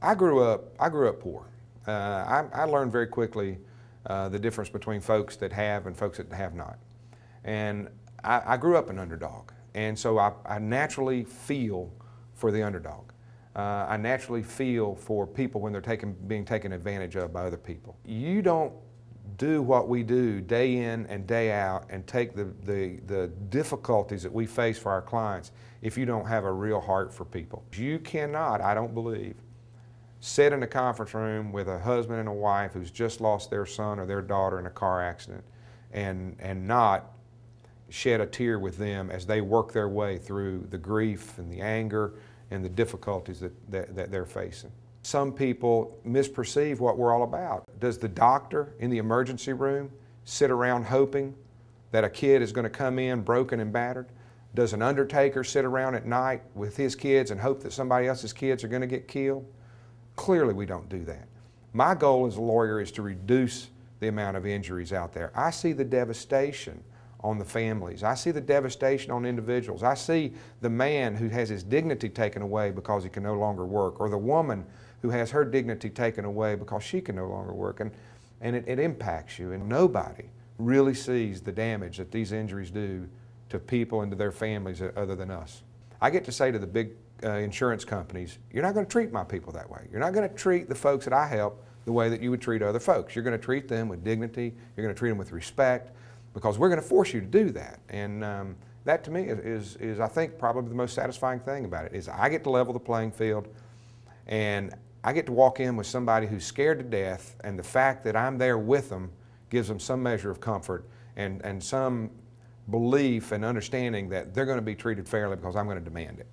I grew up poor. I learned very quickly the difference between folks that have and folks that have not. And I grew up an underdog, and so I naturally feel for the underdog. I naturally feel for people when they're being taken advantage of by other people. You don't do what we do day in and day out and take the difficulties that we face for our clients if you don't have a real heart for people. You cannot, I don't believe, sit in a conference room with a husband and a wife who's just lost their son or their daughter in a car accident and not shed a tear with them as they work their way through the grief and the anger and the difficulties that they're facing. Some people misperceive what we're all about. Does the doctor in the emergency room sit around hoping that a kid is going to come in broken and battered? Does an undertaker sit around at night with his kids and hope that somebody else's kids are going to get killed? Clearly we don't do that. My goal as a lawyer is to reduce the amount of injuries out there. I see the devastation on the families. I see the devastation on individuals. I see the man who has his dignity taken away because he can no longer work, or the woman who has her dignity taken away because she can no longer work. And it impacts you, and nobody really sees the damage that these injuries do to people and to their families other than us. I get to say to the big insurance companies, you're not going to treat my people that way. You're not going to treat the folks that I help the way that you would treat other folks. You're going to treat them with dignity. You're going to treat them with respect, because we're going to force you to do that. And that to me is I think probably the most satisfying thing about it is I get to level the playing field, and I get to walk in with somebody who's scared to death, and the fact that I'm there with them gives them some measure of comfort and some belief and understanding that they're going to be treated fairly because I'm going to demand it.